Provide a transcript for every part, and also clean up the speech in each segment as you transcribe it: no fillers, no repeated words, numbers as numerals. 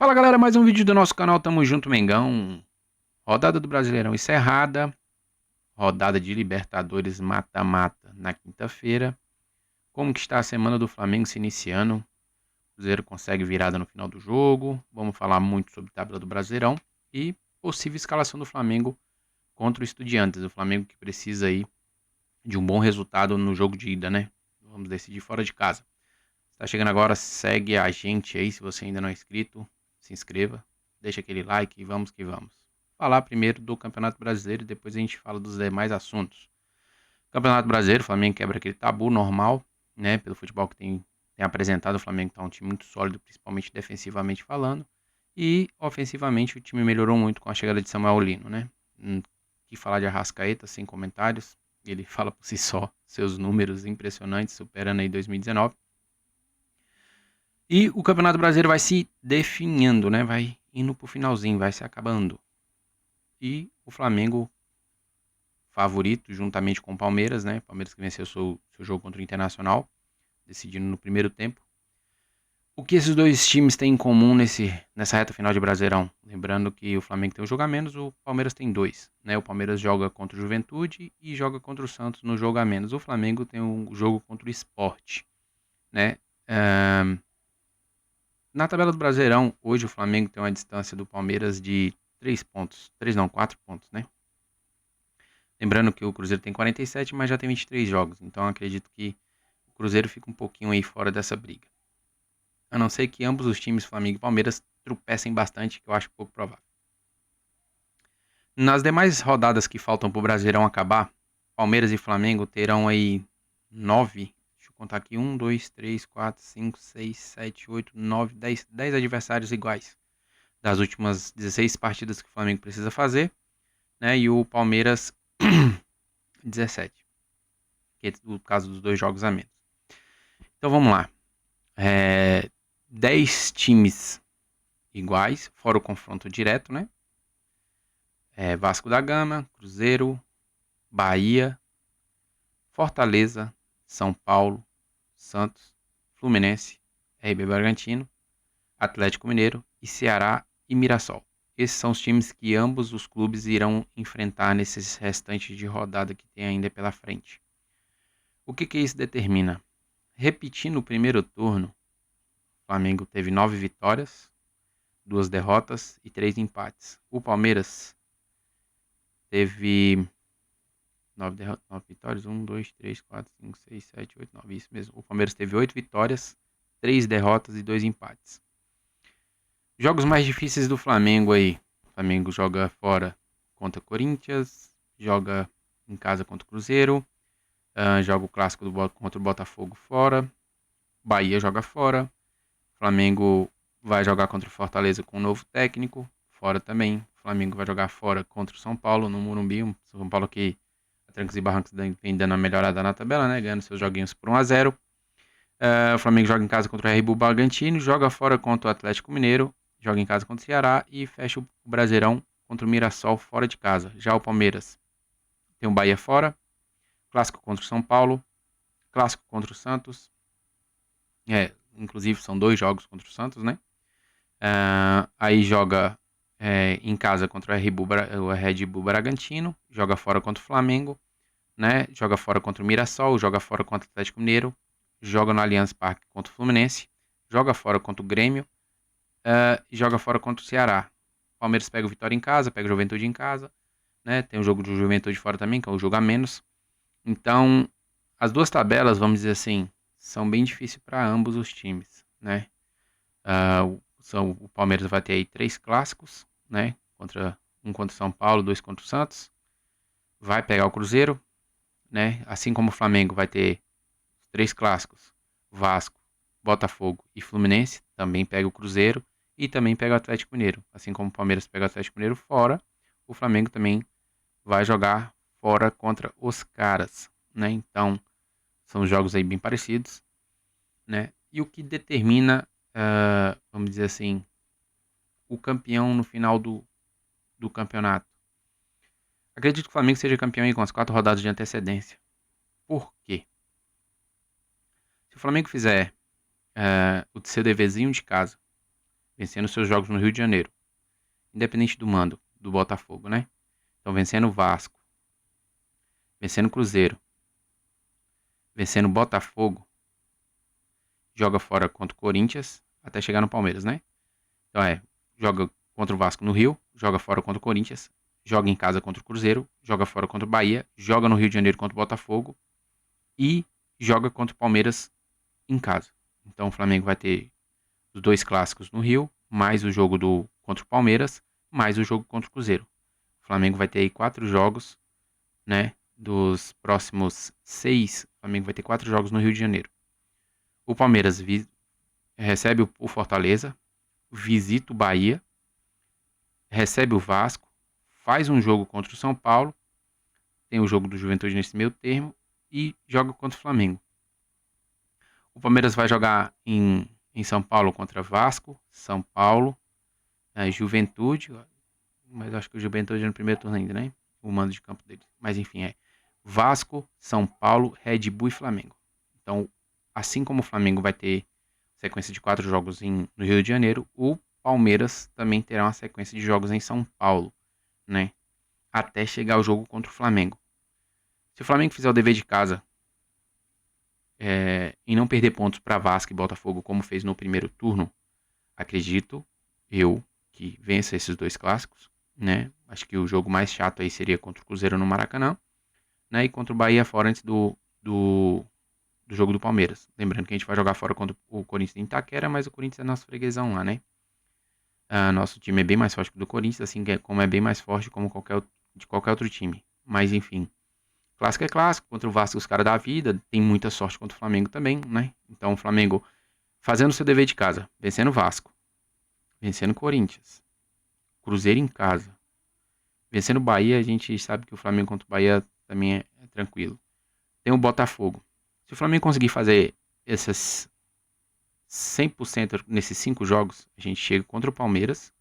Fala galera, mais um vídeo do nosso canal, tamo junto Mengão. Rodada do Brasileirão encerrada, rodada de Libertadores mata-mata na quinta-feira. Como que está a semana do Flamengo se iniciando? O Cruzeiro consegue virada no final do jogo. Vamos falar muito sobre tabela do Brasileirão e possível escalação do Flamengo contra o Estudiantes. O Flamengo que precisa aí de um bom resultado no jogo de ida, né? Vamos decidir fora de casa. Tá chegando agora, segue a gente aí, se você ainda não é inscrito, se inscreva, deixa aquele like e vamos que vamos. Falar primeiro do Campeonato Brasileiro e depois a gente fala dos demais assuntos. Campeonato Brasileiro, o Flamengo quebra aquele tabu normal, né, pelo futebol que tem apresentado, o Flamengo tá um time muito sólido, principalmente defensivamente falando, e ofensivamente o time melhorou muito com a chegada de Samuel Lino, né. Que falar de Arrascaeta, sem comentários, ele fala por si só, seus números impressionantes, superando aí 2019. E o Campeonato Brasileiro vai se definhando, né? Vai indo pro finalzinho, vai se acabando. E o Flamengo favorito, juntamente com o Palmeiras, né? Palmeiras que venceu seu jogo contra o Internacional, decidindo no primeiro tempo. O que esses dois times têm em comum nessa reta final de Brasileirão? Lembrando que o Flamengo tem um jogo a menos, o Palmeiras tem dois. Né? O Palmeiras joga contra o Juventude e joga contra o Santos no jogo a menos. O Flamengo tem um jogo contra o Sport. Né? Na tabela do Brasileirão, hoje o Flamengo tem uma distância do Palmeiras de 3 pontos. 3 não, 4 pontos, né? Lembrando que o Cruzeiro tem 47, mas já tem 23 jogos. Então acredito que o Cruzeiro fica um pouquinho aí fora dessa briga. A não ser que ambos os times, Flamengo e Palmeiras, tropecem bastante, que eu acho pouco provável. Nas demais rodadas que faltam para o Brasileirão acabar, Palmeiras e Flamengo terão aí 9. Deixa eu contar aqui: 1, 2, 3, 4, 5, 6, 7, 8, 9, 10 adversários iguais das últimas 16 partidas que o Flamengo precisa fazer, né? E o Palmeiras 17, que é o caso dos dois jogos a menos. Então vamos lá. 10 times iguais, fora o confronto direto, né? Vasco da Gama, Cruzeiro, Bahia, Fortaleza, São Paulo, Santos, Fluminense, RB Bragantino, Atlético Mineiro e Ceará e Mirassol. Esses são os times que ambos os clubes irão enfrentar nesses restantes de rodada que tem ainda pela frente. O que isso determina? Repetindo o primeiro turno, o Flamengo teve 9 vitórias, 2 derrotas e 3 empates. O Palmeiras teve 9 vitórias, 1, 2, 3, 4, 5, 6, 7, 8, 9, isso mesmo. O Palmeiras teve 8 vitórias, 3 derrotas e 2 empates. Jogos mais difíceis do Flamengo aí. O Flamengo joga fora contra o Corinthians, joga em casa contra o Cruzeiro, joga o clássico contra o Botafogo fora, Bahia joga fora, Flamengo vai jogar contra o Fortaleza com um novo técnico, fora também. Flamengo vai jogar fora contra o São Paulo no Morumbi, um São Paulo que a trancos e barrancos vem dando uma melhorada na tabela, né? Ganhando seus joguinhos por 1-0. O Flamengo joga em casa contra o RB Bragantino, joga fora contra o Atlético Mineiro, joga em casa contra o Ceará e fecha o Brasileirão contra o Mirassol fora de casa. Já o Palmeiras tem o Bahia fora, clássico contra o São Paulo, clássico contra o Santos. Inclusive são 2 jogos contra o Santos, né? Aí joga em casa contra o Red Bull Bragantino, joga fora contra o Flamengo, né? Joga fora contra o Mirassol, joga fora contra o Atlético Mineiro, joga no Allianz Parque contra o Fluminense, joga fora contra o Grêmio, e joga fora contra o Ceará. O Palmeiras pega o Vitória em casa, pega o Juventude em casa, né? Tem o jogo do Juventude fora também, que é um jogo a menos. Então, as duas tabelas, vamos dizer assim, são bem difíceis para ambos os times, né? O Palmeiras vai ter aí 3 clássicos, né? Um contra o São Paulo, 2 contra o Santos. Vai pegar o Cruzeiro, né? Assim como o Flamengo vai ter 3 clássicos, Vasco, Botafogo e Fluminense, também pega o Cruzeiro e também pega o Atlético Mineiro. Assim como o Palmeiras pega o Atlético Mineiro fora, o Flamengo também vai jogar fora contra os caras, né? Então, são jogos aí bem parecidos, né? E o que determina, vamos dizer assim, o campeão no final do campeonato? Acredito que o Flamengo seja campeão aí com as 4 rodadas de antecedência. Por quê? Se o Flamengo fizer o seu deverzinho de casa, vencendo seus jogos no Rio de Janeiro, independente do mando do Botafogo, né? Então, vencendo o Vasco, vencendo o Cruzeiro, vencendo o Botafogo, joga fora contra o Corinthians, até chegar no Palmeiras, né? Então joga contra o Vasco no Rio, joga fora contra o Corinthians, joga em casa contra o Cruzeiro, joga fora contra o Bahia, joga no Rio de Janeiro contra o Botafogo e joga contra o Palmeiras em casa. Então o Flamengo vai ter os 2 clássicos no Rio, mais o jogo contra o Palmeiras, mais o jogo contra o Cruzeiro. O Flamengo vai ter aí 4 jogos, né? Dos próximos 6, o Flamengo vai ter 4 jogos no Rio de Janeiro. O Palmeiras recebe o Fortaleza, visita o Bahia, recebe o Vasco, faz um jogo contra o São Paulo, tem o jogo do Juventude nesse meio termo e joga contra o Flamengo. O Palmeiras vai jogar em São Paulo contra Vasco, São Paulo, Juventude, mas acho que o Juventude é no primeiro turno ainda, né? O mando de campo dele. Mas enfim, Vasco, São Paulo, Red Bull e Flamengo. Então, assim como o Flamengo vai ter sequência de 4 jogos no Rio de Janeiro, o Palmeiras também terá uma sequência de jogos em São Paulo, né? Até chegar o jogo contra o Flamengo. Se o Flamengo fizer o dever de casa e não perder pontos para Vasco e Botafogo como fez no primeiro turno, acredito eu que vença esses 2 clássicos, né? Acho que o jogo mais chato aí seria contra o Cruzeiro no Maracanã, né? E contra o Bahia fora antes do jogo do Palmeiras. Lembrando que a gente vai jogar fora contra o Corinthians em Itaquera, mas o Corinthians é nosso freguesão lá, né? Nosso time é bem mais forte que o do Corinthians, assim como é bem mais forte como de qualquer outro time. Mas enfim, clássico é clássico, contra o Vasco os caras da vida, tem muita sorte contra o Flamengo também, né? Então o Flamengo fazendo o seu dever de casa, vencendo o Vasco, vencendo o Corinthians, Cruzeiro em casa, vencendo o Bahia, a gente sabe que o Flamengo contra o Bahia também é tranquilo. Tem o Botafogo. Se o Flamengo conseguir fazer essas 100% nesses 5 jogos, a gente chega contra o Palmeiras,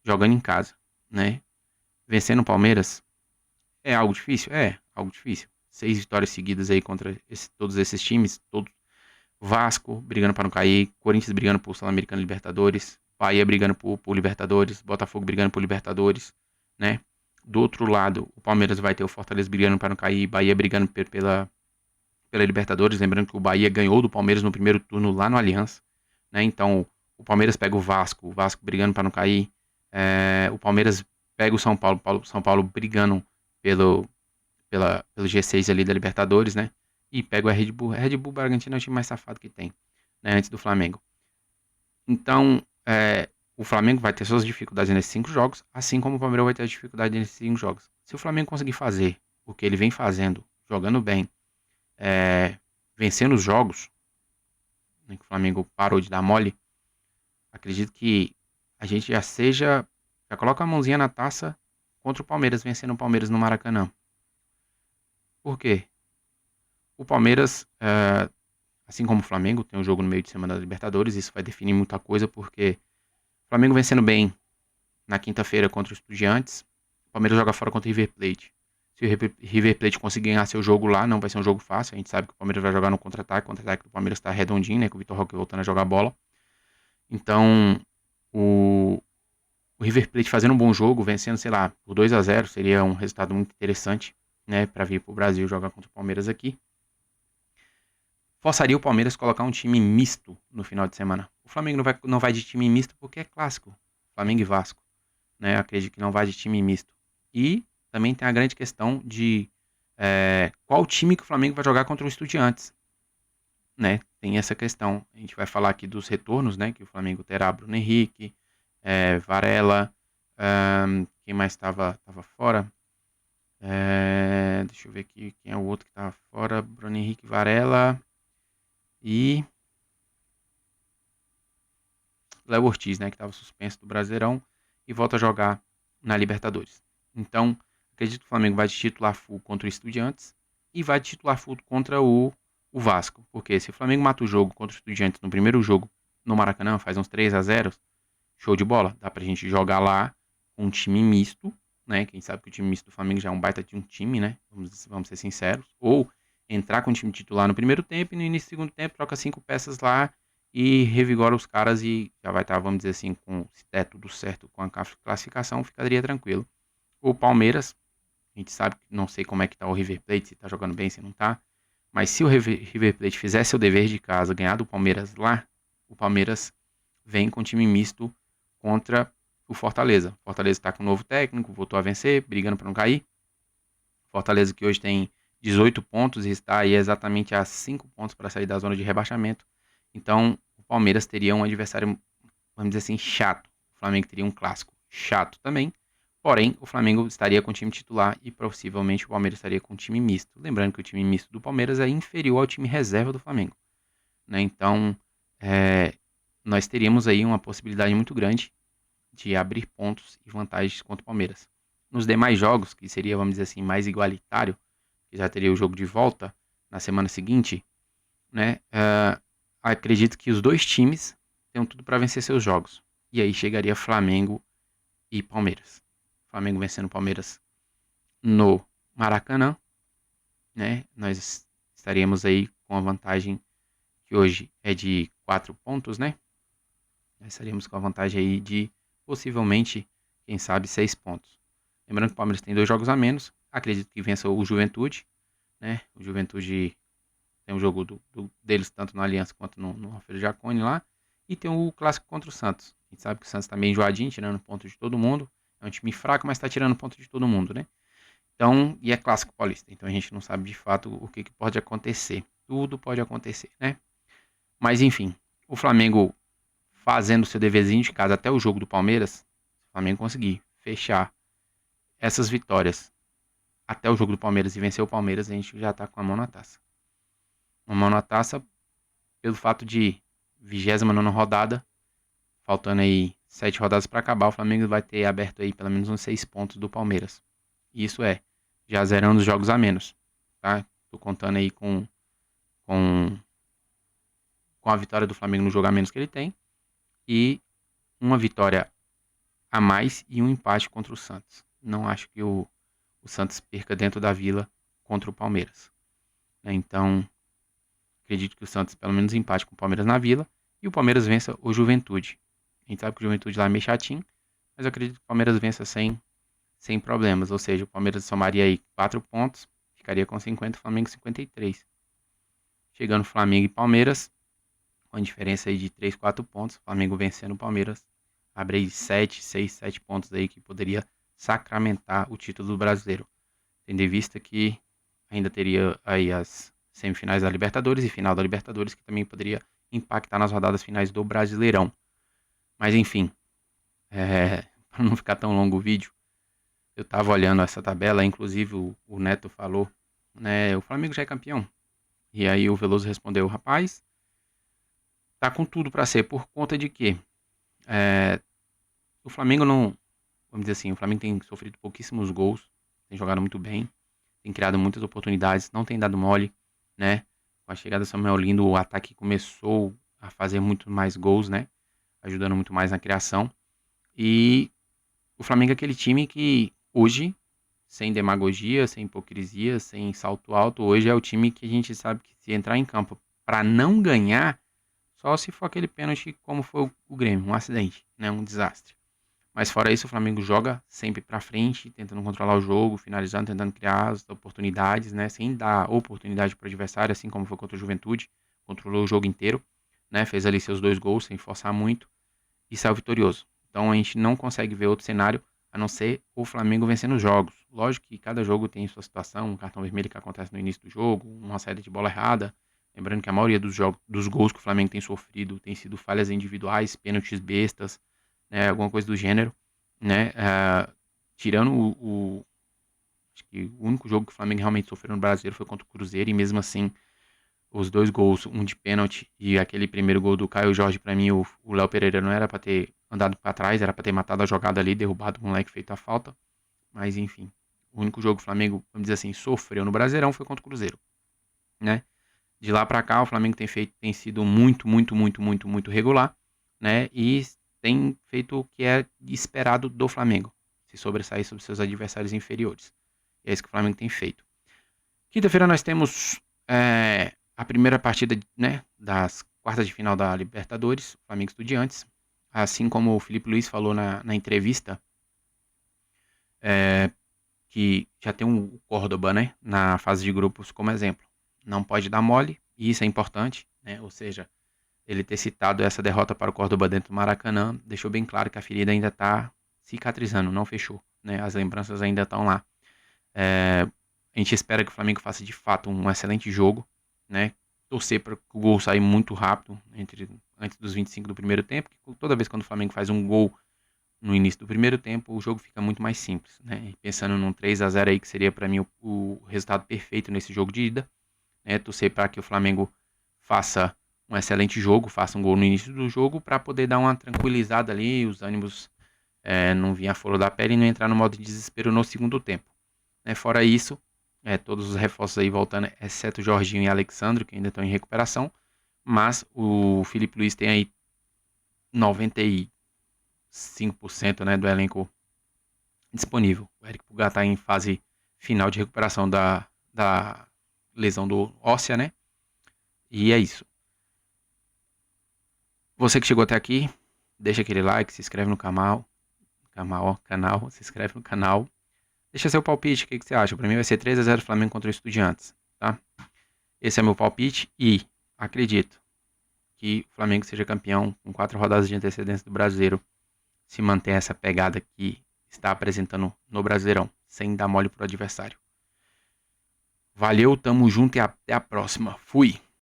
jogando em casa, né? Vencendo o Palmeiras é algo difícil? É, algo difícil. 6 vitórias seguidas aí contra todos esses times, Vasco brigando para não cair, Corinthians brigando por Sul-Americano e Libertadores, Bahia brigando por Libertadores, Botafogo brigando por Libertadores, né? Do outro lado, o Palmeiras vai ter o Fortaleza brigando para não cair, Bahia brigando pela Libertadores, lembrando que o Bahia ganhou do Palmeiras no primeiro turno lá no Allianz, né? Então o Palmeiras pega o Vasco brigando para não cair, o Palmeiras pega o São Paulo brigando pelo G6 ali da Libertadores, né? E pega o Red Bull. Red Bull Bragantino é o time mais safado que tem, né? Antes do Flamengo. Então, o Flamengo vai ter suas dificuldades nesses 5 jogos, assim como o Palmeiras vai ter dificuldade nesses 5 jogos. Se o Flamengo conseguir fazer o que ele vem fazendo, jogando bem, vencendo os jogos, né, que o Flamengo parou de dar mole, acredito que a gente já coloca a mãozinha na taça contra o Palmeiras, vencendo o Palmeiras no Maracanã. Por quê? O Palmeiras, assim como o Flamengo, tem um jogo no meio de semana da Libertadores, isso vai definir muita coisa, porque o Flamengo vencendo bem na quinta-feira contra os Estudiantes, o Palmeiras joga fora contra o River Plate. Se o River Plate conseguir ganhar seu jogo lá, não vai ser um jogo fácil. A gente sabe que o Palmeiras vai jogar no contra-ataque. O contra-ataque do Palmeiras está redondinho, né? Com o Vitor Roque voltando a jogar bola. Então, o River Plate fazendo um bom jogo, vencendo, sei lá, por 2-0, seria um resultado muito interessante, né? Para vir para o Brasil jogar contra o Palmeiras aqui. Forçaria o Palmeiras a colocar um time misto no final de semana. O Flamengo não vai de time misto porque é clássico. Flamengo e Vasco, né? Acredito que não vai de time misto. E também tem a grande questão de qual time que o Flamengo vai jogar contra o Estudiantes, né? Tem essa questão. A gente vai falar aqui dos retornos, né? Que o Flamengo terá Bruno Henrique, Varela, quem mais estava fora? Deixa eu ver aqui quem é o outro que estava fora. Bruno Henrique, Varela e Léo Ortiz, né? Que estava suspenso do Brasileirão e volta a jogar na Libertadores. Então, acredito que o Flamengo vai de titular full contra o Estudiantes e vai de titular full contra o Vasco. Porque se o Flamengo mata o jogo contra o Estudiantes no primeiro jogo no Maracanã, faz uns 3-0, show de bola. Dá pra gente jogar lá com um time misto, né? Quem sabe que o time misto do Flamengo já é um baita de um time, né? Vamos ser sinceros. Ou entrar com o time titular no primeiro tempo e no início do segundo tempo troca 5 peças lá e revigora os caras e já vai estar, vamos dizer assim, se der tudo certo com a classificação, ficaria tranquilo. O Palmeiras, a gente sabe, não sei como é que tá o River Plate, se tá jogando bem, se não tá, mas se o River Plate fizer seu dever de casa, ganhar do Palmeiras lá, o Palmeiras vem com time misto contra o Fortaleza. O Fortaleza está com um novo técnico, voltou a vencer, brigando para não cair. Fortaleza que hoje tem 18 pontos e está aí exatamente a 5 pontos para sair da zona de rebaixamento. Então, o Palmeiras teria um adversário, vamos dizer assim, chato. O Flamengo teria um clássico chato também. Porém, o Flamengo estaria com o time titular e possivelmente o Palmeiras estaria com o time misto. Lembrando que o time misto do Palmeiras é inferior ao time reserva do Flamengo, né? Então, é, nós teríamos aí uma possibilidade muito grande de abrir pontos e vantagens contra o Palmeiras. Nos demais jogos, que seria, vamos dizer assim, mais igualitário, que já teria o jogo de volta na semana seguinte, né? Acredito que os dois times tenham tudo para vencer seus jogos. E aí chegaria Flamengo e Palmeiras. Flamengo vencendo o Palmeiras no Maracanã, né? Nós estaríamos aí com a vantagem que hoje é de 4 pontos, né? Nós estaríamos com a vantagem aí de possivelmente, quem sabe, 6 pontos. Lembrando que o Palmeiras tem 2 jogos a menos. Acredito que vença o Juventude, né? O Juventude tem um jogo deles tanto no Aliança quanto no Alfredo Jaconi lá. E tem o clássico contra o Santos. A gente sabe que o Santos tá meio enjoadinho, tirando ponto de todo mundo. É um time fraco, mas tá tirando ponto de todo mundo, né? Então, e é clássico paulista. Então a gente não sabe de fato o que pode acontecer. Tudo pode acontecer, né? Mas enfim, o Flamengo fazendo seu deverzinho de casa até o jogo do Palmeiras, se o Flamengo conseguir fechar essas vitórias até o jogo do Palmeiras e vencer o Palmeiras, a gente já tá com a mão na taça. Uma mão na taça pelo fato de 29ª rodada, faltando aí 7 rodadas para acabar, o Flamengo vai ter aberto aí pelo menos uns 6 pontos do Palmeiras. Isso é, já zerando os jogos a menos, tá? Tô contando aí com a vitória do Flamengo no jogo a menos que ele tem e uma vitória a mais e um empate contra o Santos. Não acho que o Santos perca dentro da Vila contra o Palmeiras, né? Então, acredito que o Santos pelo menos empate com o Palmeiras na Vila e o Palmeiras vença o Juventude. A gente sabe que o Juventude lá é meio chatinho, mas eu acredito que o Palmeiras vença sem problemas. Ou seja, o Palmeiras somaria aí 4 pontos, ficaria com 50, o Flamengo 53. Chegando Flamengo e Palmeiras, com a diferença aí de 3, 4 pontos, o Flamengo vencendo o Palmeiras, abre aí 7, 6, 7 pontos aí que poderia sacramentar o título do brasileiro. Tendo em vista que ainda teria aí as semifinais da Libertadores e final da Libertadores, que também poderia impactar nas rodadas finais do Brasileirão. Mas enfim, para não ficar tão longo o vídeo, eu tava olhando essa tabela, inclusive o Neto falou, né, o Flamengo já é campeão. E aí o Veloso respondeu, rapaz, tá com tudo para ser, por conta de que o Flamengo não, vamos dizer assim, o Flamengo tem sofrido pouquíssimos gols, tem jogado muito bem, tem criado muitas oportunidades, não tem dado mole, né? Com a chegada do Samuel Lindo, o ataque começou a fazer muito mais gols, né? Ajudando muito mais na criação. E o Flamengo é aquele time que hoje, sem demagogia, sem hipocrisia, sem salto alto, hoje é o time que a gente sabe que se entrar em campo para não ganhar, só se for aquele pênalti como foi o Grêmio, um acidente, né? Um desastre. Mas fora isso, o Flamengo joga sempre pra frente, tentando controlar o jogo, finalizando, tentando criar as oportunidades, né? Sem dar oportunidade para o adversário, assim como foi contra o Juventude. Controlou o jogo inteiro, né? Fez ali seus 2 gols sem forçar muito e saiu vitorioso. Então a gente não consegue ver outro cenário a não ser o Flamengo vencendo os jogos. Lógico que cada jogo tem sua situação, um cartão vermelho que acontece no início do jogo, uma saída de bola errada. Lembrando que a maioria dos gols que o Flamengo tem sofrido tem sido falhas individuais, pênaltis bestas, né, alguma coisa do gênero, né? Tirando acho que o único jogo que o Flamengo realmente sofreu no Brasileiro foi contra o Cruzeiro, e mesmo assim, os 2 gols, um de pênalti e aquele primeiro gol do Caio Jorge, pra mim, o Léo Pereira não era pra ter andado pra trás, era pra ter matado a jogada ali, derrubado o moleque, feito a falta. Mas enfim, o único jogo que o Flamengo, vamos dizer assim, sofreu no Brasileirão foi contra o Cruzeiro, né? De lá pra cá, o Flamengo tem sido muito, muito, muito, muito, muito regular, né? E tem feito o que é esperado do Flamengo, se sobressair sobre seus adversários inferiores. E é isso que o Flamengo tem feito. Quinta-feira nós temos a primeira partida, né, das quartas de final da Libertadores, Flamengo e Estudiantes. Assim como o Felipe Luiz falou na entrevista, que já tem o Córdoba, né, na fase de grupos como exemplo. Não pode dar mole, e isso é importante, né? Ou seja, ele ter citado essa derrota para o Córdoba dentro do Maracanã deixou bem claro que a ferida ainda está cicatrizando, não fechou, né? As lembranças ainda estão lá. A gente espera que o Flamengo faça de fato um excelente jogo, né? Torcer para o gol sair muito rápido antes dos 25 do primeiro tempo, porque toda vez quando o Flamengo faz um gol no início do primeiro tempo, o jogo fica muito mais simples, né? E pensando num 3-0 aí, que seria para mim o resultado perfeito nesse jogo de ida, né? Torcer para que o Flamengo faça um excelente jogo, faça um gol no início do jogo, para poder dar uma tranquilizada ali, os ânimos não vir a flor da pele e não entrar no modo de desespero no segundo tempo. Né? Fora isso, todos os reforços aí voltando, exceto Jorginho e Alexandre, que ainda estão em recuperação, mas o Felipe Luiz tem aí 95%, né, do elenco disponível. O Eric Pulgar está em fase final de recuperação da lesão do óssea, né? E é isso. Você que chegou até aqui, deixa aquele like, se inscreve no canal, se inscreve no canal. Deixa seu palpite, o que você acha? Para mim vai ser 3-0 Flamengo contra o Estudiantes, tá? Esse é meu palpite e acredito que o Flamengo seja campeão com 4 rodadas de antecedência do Brasileiro, se manter essa pegada que está apresentando no Brasileirão, sem dar mole pro adversário. Valeu, tamo junto e até a próxima. Fui!